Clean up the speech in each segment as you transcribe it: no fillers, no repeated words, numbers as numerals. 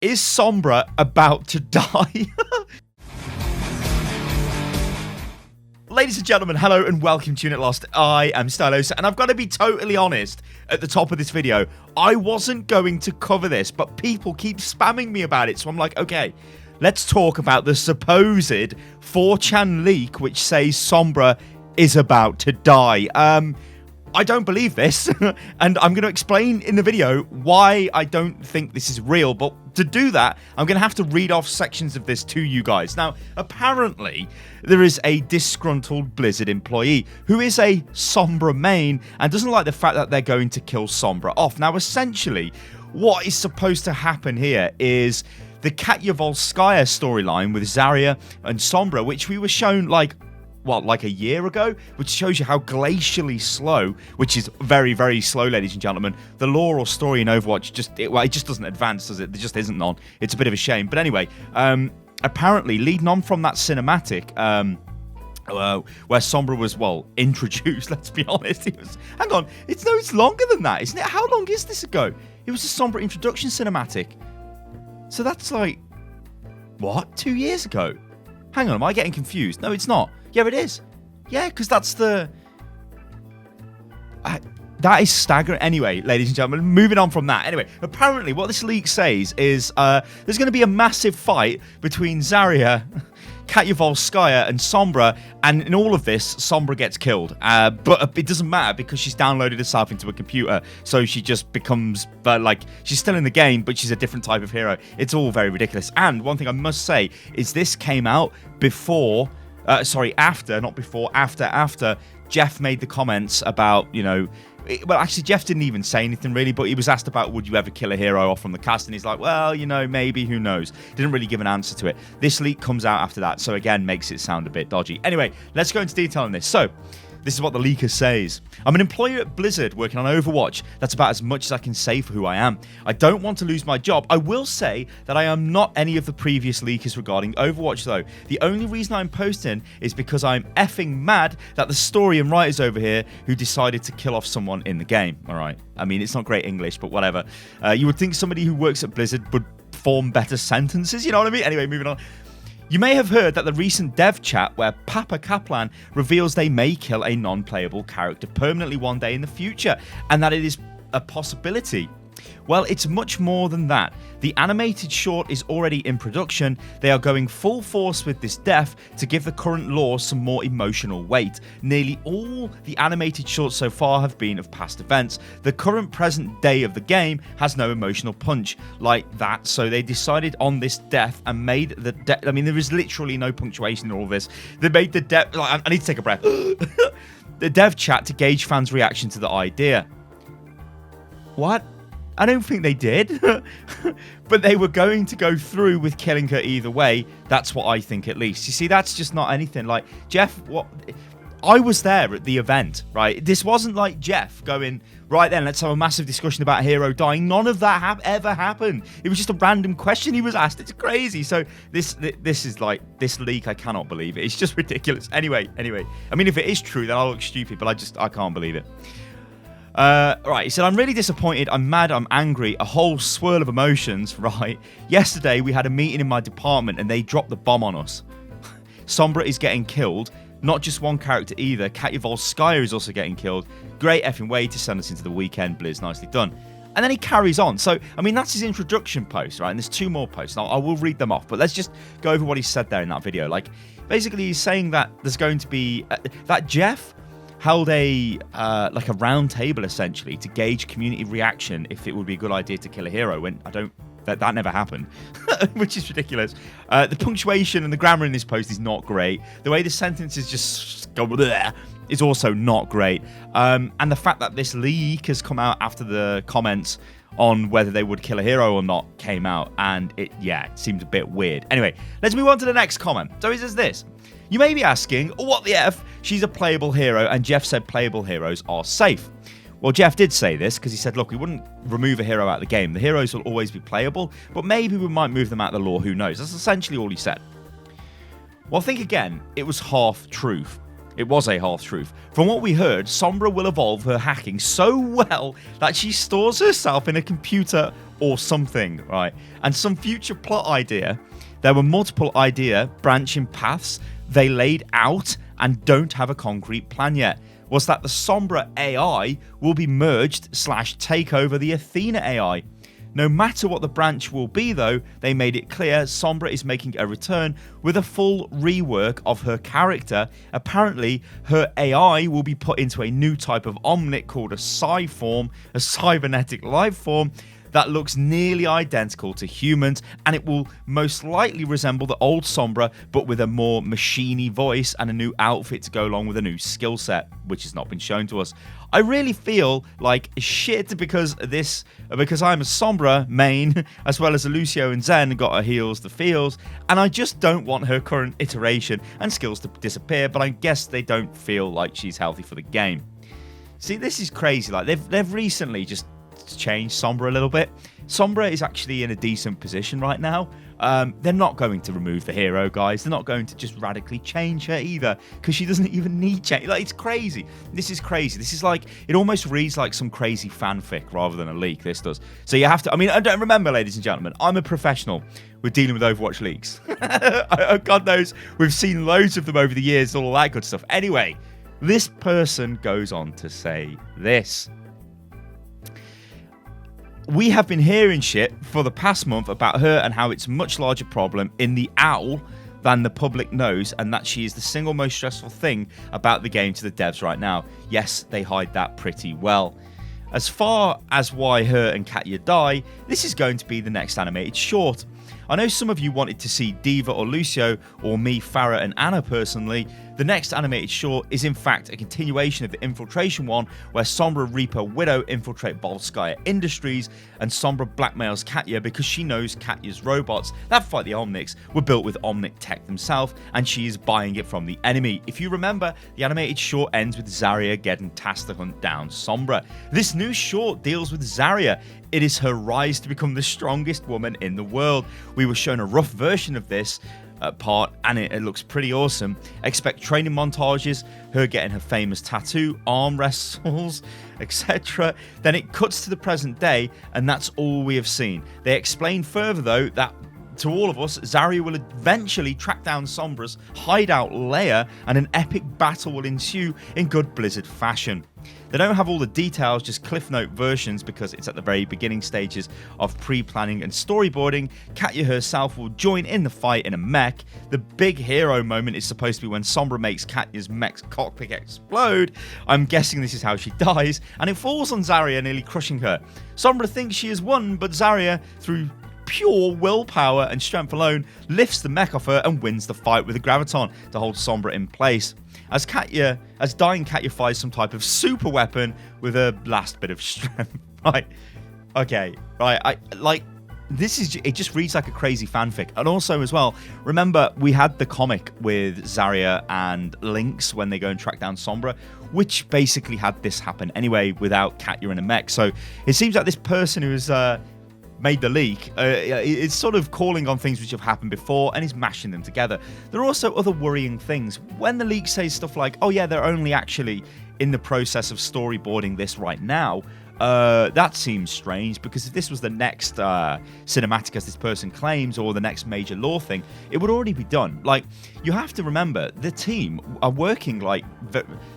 Is Sombra about to die? Ladies and gentlemen, hello and welcome to Unit Lost. I am Stylosa, and I've got to be totally honest at the top of this video. I wasn't going to cover this, but people keep spamming me about it, so I'm like, okay, let's talk about the supposed 4chan leak which says Sombra is about to die. I don't believe this, and I'm going to explain in the video why I don't think this is real, but to do that, I'm going to have to read off sections of this to you guys. Now, apparently, there is a disgruntled Blizzard employee who is a Sombra main and doesn't like the fact that they're going to kill Sombra off. Now, essentially, what is supposed to happen here is the Volskaya storyline with Zarya and Sombra, which we were shown like a year ago, which shows you how glacially slow, which is very, very slow, ladies and gentlemen. The lore or story in Overwatch it just doesn't advance, does it? There just isn't none. It's a bit of a shame. But anyway, apparently, leading on from that cinematic, where Sombra was, introduced, let's be honest. Hang on, it's longer than that, isn't it? How long is this ago? It was a Sombra introduction cinematic. So that's like, what, 2 years ago? Hang on, am I getting confused? No, it's not. Yeah, it is. Yeah, because that's the... that is staggering. Anyway, ladies and gentlemen, moving on from that. Anyway, apparently what this leak says is there's going to be a massive fight between Zarya, Volskaya, and Sombra, and in all of this, Sombra gets killed. But it doesn't matter because she's downloaded herself into a computer, so she just becomes, she's still in the game, but she's a different type of hero. It's all very ridiculous. And one thing I must say is this came out before... after Jeff made the comments about, actually Jeff didn't even say anything really, but he was asked about would you ever kill a hero off from the cast, and he's like, well, maybe, who knows. Didn't really give an answer to it. This leak comes out after that, so again, makes it sound a bit dodgy. Anyway, let's go into detail on this. So, this is what the leaker says. I'm an employee at Blizzard working on Overwatch. That's about as much as I can say for who I am. I don't want to lose my job. I will say that I am not any of the previous leakers regarding Overwatch, though. The only reason I'm posting is because I'm effing mad that the story and writers over here who decided to kill off someone in the game. All right. I mean, it's not great English, but whatever. You would think somebody who works at Blizzard would form better sentences, you know what I mean? Anyway, moving on. You may have heard that the recent dev chat where Kaplan reveals they may kill a non-playable character permanently one day in the future, and that it is a possibility. Well, it's much more than that. The animated short is already in production. They are going full force with this death to give the current lore some more emotional weight. Nearly all the animated shorts so far have been of past events. The current present day of the game has no emotional punch like that, so they decided on this death and made the death... I mean, there is literally no punctuation in all this. They made the death... I need to take a breath. The dev chat to gauge fans' reaction to the idea. What? I don't think they did, but they were going to go through with killing her either way. That's what I think, at least. You see, that's just not anything. Like, Jeff, I was there at the event, right? This wasn't like Jeff going, right then, let's have a massive discussion about a hero dying. None of that ever happened. It was just a random question he was asked. It's crazy. So this is like, this leak, I cannot believe it. It's just ridiculous. Anyway. I mean, if it is true, then I'll look stupid, but I can't believe it. Right, he said, I'm really disappointed, I'm mad, I'm angry, a whole swirl of emotions, right? Yesterday, we had a meeting in my department and they dropped the bomb on us. Sombra is getting killed, not just one character either, Volskaya is also getting killed. Great effing way to send us into the weekend, Blizz, nicely done. And then he carries on. So, I mean, that's his introduction post, right? And there's two more posts. I will read them off, but let's just go over what he said there in that video. Like, basically, he's saying that there's going to be, that Jeff held a round table essentially to gauge community reaction if it would be a good idea to kill a hero. When that never happened, which is ridiculous. The punctuation and the grammar in this post is not great. The way the sentences just go bleh is also not great. And the fact that this leak has come out after the comments on whether they would kill a hero or not came out, and it seemed a bit weird. Anyway, let's move on to the next comment. So he says this. You may be asking, what the F? She's a playable hero, and Jeff said playable heroes are safe. Well, Jeff did say this because he said, look, we wouldn't remove a hero out of the game. The heroes will always be playable, but maybe we might move them out of the lore, who knows? That's essentially all he said. Well, think again, it was half truth. It was a half-truth. From what we heard, Sombra will evolve her hacking so well that she stores herself in a computer or something, right? And some future plot idea. There were multiple idea branching paths they laid out and don't have a concrete plan yet. Was that the Sombra AI will be merged / take over the Athena AI. No matter what the branch will be though, they made it clear Sombra is making a return with a full rework of her character. Apparently, her AI will be put into a new type of Omnic called a Psi-form, a cybernetic life form, that looks nearly identical to humans, and it will most likely resemble the old Sombra, but with a more machiney voice and a new outfit to go along with a new skill set, which has not been shown to us. I really feel like shit because I'm a Sombra main, as well as a Lucio and Zen got her heals the feels, and I just don't want her current iteration and skills to disappear, but I guess they don't feel like she's healthy for the game. See, this is crazy. Like they've recently just changed Sombra a little bit. Sombra is actually in a decent position right now. They're not going to remove the hero, guys. They're not going to just radically change her either, because she doesn't even need change. Like, it's crazy. This is crazy. This is like, it almost reads like some crazy fanfic rather than a leak. This does. So you have to, I mean, I don't remember, ladies and gentlemen, I'm a professional with dealing with Overwatch leaks. God knows, we've seen loads of them over the years, all that good stuff. Anyway, this person goes on to say this. We have been hearing shit for the past month about her and how it's a much larger problem in the OWL than the public knows, and that she is the single most stressful thing about the game to the devs right now. Yes, they hide that pretty well. As far as why her and Katya die, this is going to be the next animated short. I know some of you wanted to see D.Va or Lucio, or me, Farah and Anna personally. The next animated short is in fact a continuation of the Infiltration one, where Sombra, Reaper, Widow infiltrate Volskaya Industries, and Sombra blackmails Katya because she knows Katya's robots that fight the Omnics were built with Omnic tech themselves, and she is buying it from the enemy. If you remember, the animated short ends with Zarya getting tasked to hunt down Sombra. This new short deals with Zarya. It is her rise to become the strongest woman in the world. We were shown a rough version of this part, and it looks pretty awesome. Expect training montages, her getting her famous tattoo, arm wrestles, etc. Then it cuts to the present day, and that's all we have seen. They explain further though that to all of us, Zarya will eventually track down Sombra's hideout lair, and an epic battle will ensue in good Blizzard fashion. They don't have all the details, just Cliff Note versions, because it's at the very beginning stages of pre-planning and storyboarding. Katya herself will join in the fight in a mech. The big hero moment is supposed to be when Sombra makes Katya's mech's cockpit explode. I'm guessing this is how she dies, and it falls on Zarya, nearly crushing her. Sombra thinks she has won, but Zarya, through pure willpower and strength alone, lifts the mech off her and wins the fight with a graviton to hold Sombra in place. As dying Katya fires some type of super weapon with her last bit of strength. Right. Okay. Right. It just reads like a crazy fanfic. And also as well, remember we had the comic with Zarya and Lynx when they go and track down Sombra, which basically had this happen anyway without Katya in a mech. So it seems like this person who's made the leak is sort of calling on things which have happened before and is mashing them together. There are also other worrying things. When the leak says stuff like, oh yeah, they're only actually in the process of storyboarding this right now, that seems strange, because if this was the next cinematic, as this person claims, or the next major lore thing, it would already be done. Like, you have to remember, the team are working like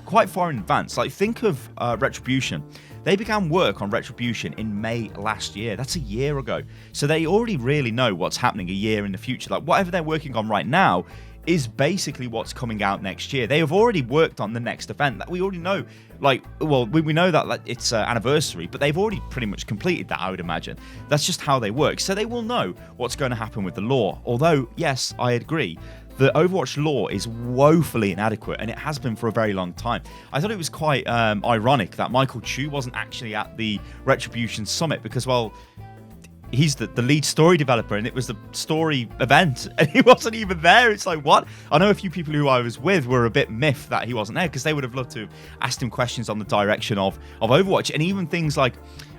quite far in advance. Like, think of Retribution. They began work on Retribution in May last year. That's a year ago. So they already really know what's happening a year in the future. Like, whatever they're working on right now is basically what's coming out next year. They have already worked on the next event that we already know. Like, well, we know that like, it's anniversary, but they've already pretty much completed that, I would imagine. That's just how they work. So they will know what's going to happen with the lore. Although, yes, I agree, the Overwatch lore is woefully inadequate, and it has been for a very long time. I thought it was quite ironic that Michael Chu wasn't actually at the Retribution Summit, because, well, he's the lead story developer, and it was the story event, and he wasn't even there. It's like, what? I know a few people who I was with were a bit miffed that he wasn't there, because they would have loved to have asked him questions on the direction of Overwatch, and even things like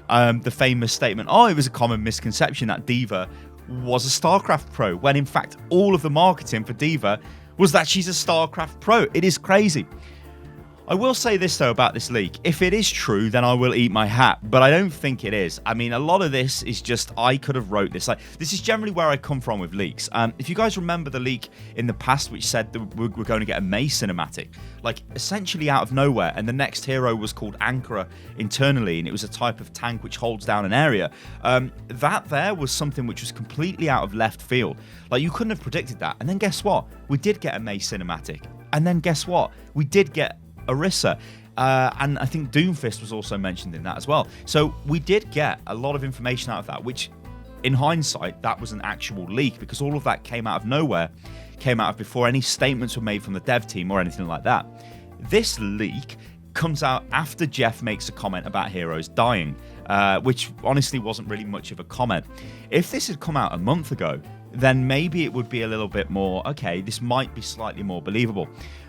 the famous statement, oh, it was a common misconception that D.Va was a StarCraft pro, when in fact all of the marketing for D.Va was that she's a StarCraft pro. It is crazy. I will say this, though, about this leak. If it is true, then I will eat my hat, but I don't think it is. I mean, a lot of this is just, I could have wrote this. Like, this is generally where I come from with leaks. If you guys remember the leak in the past, which said that we're going to get a Mei cinematic, like, essentially out of nowhere, and the next hero was called Ankara internally, and it was a type of tank which holds down an area. That there was something which was completely out of left field. Like, you couldn't have predicted that. And then guess what? We did get a Mei cinematic. And then guess what? We did get Orisa, and I think Doomfist was also mentioned in that as well. So we did get a lot of information out of that, which in hindsight, that was an actual leak, because all of that came out of nowhere, came out of before any statements were made from the dev team or anything like that. This leak comes out after Jeff makes a comment about heroes dying, which honestly wasn't really much of a comment. If this had come out a month ago, then maybe it would be a little bit more, okay, this might be slightly more believable.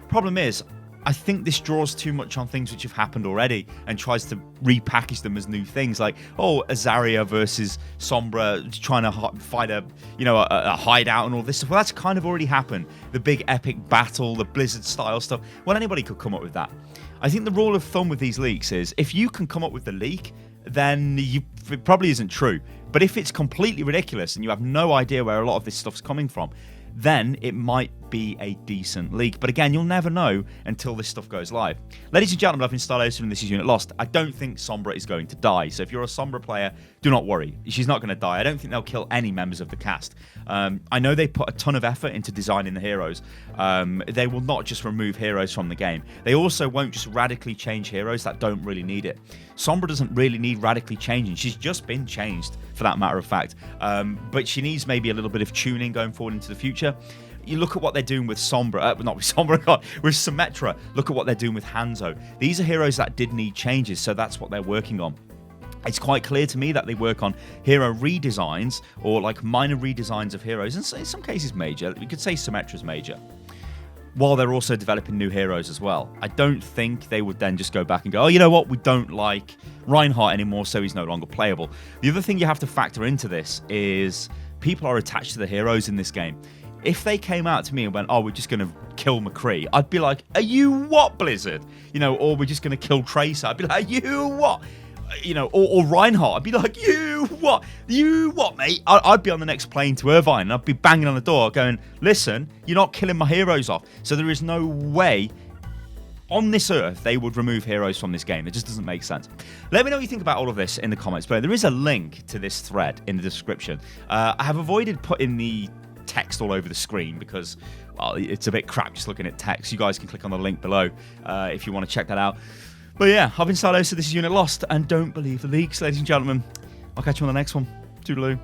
Problem is, I think this draws too much on things which have happened already and tries to repackage them as new things, like, oh, Azaria versus Sombra trying to fight a hideout and all this stuff. Well, that's kind of already happened. The big epic battle, the Blizzard style stuff. Well, anybody could come up with that. I think the rule of thumb with these leaks is if you can come up with the leak, then it probably isn't true. But if it's completely ridiculous and you have no idea where a lot of this stuff's coming from, then it might be a decent leak. But again, you'll never know until this stuff goes live. Ladies and gentlemen, I've been Stylosa and this is Unit Lost. I don't think Sombra is going to die. So if you're a Sombra player, do not worry. She's not going to die. I don't think they'll kill any members of the cast. I know they put a ton of effort into designing the heroes. They will not just remove heroes from the game. They also won't just radically change heroes that don't really need it. Sombra doesn't really need radically changing. She's just been changed, for that matter of fact. But she needs maybe a little bit of tuning going forward into the future. You look at what they're doing with Sombra, not with Sombra, God, with Symmetra. Look at what they're doing with Hanzo. These are heroes that did need changes, so that's what they're working on. It's quite clear to me that they work on hero redesigns or like minor redesigns of heroes, and in some cases major. We could say Symmetra's major, while they're also developing new heroes as well. I don't think they would then just go back and go, oh, you know what, we don't like Reinhardt anymore, so he's no longer playable. The other thing you have to factor into this is people are attached to the heroes in this game. If they came out to me and went, oh, we're just going to kill McCree, I'd be like, are you what, Blizzard? Or we're just going to kill Tracer. I'd be like, you what? Or Reinhardt. I'd be like, you what? You what, mate? I'd be on the next plane to Irvine and I'd be banging on the door going, listen, you're not killing my heroes off. So there is no way on this earth they would remove heroes from this game. It just doesn't make sense. Let me know what you think about all of this in the comments below. There is a link to this thread in the description. I have avoided putting the text all over the screen because, well, it's a bit crap just looking at text. You guys can click on the link below if you want to check that out. But yeah, I've been Stylosa, this is Unit Lost, and don't believe the leaks, ladies and gentlemen. I'll catch you on the next one. Toodaloo.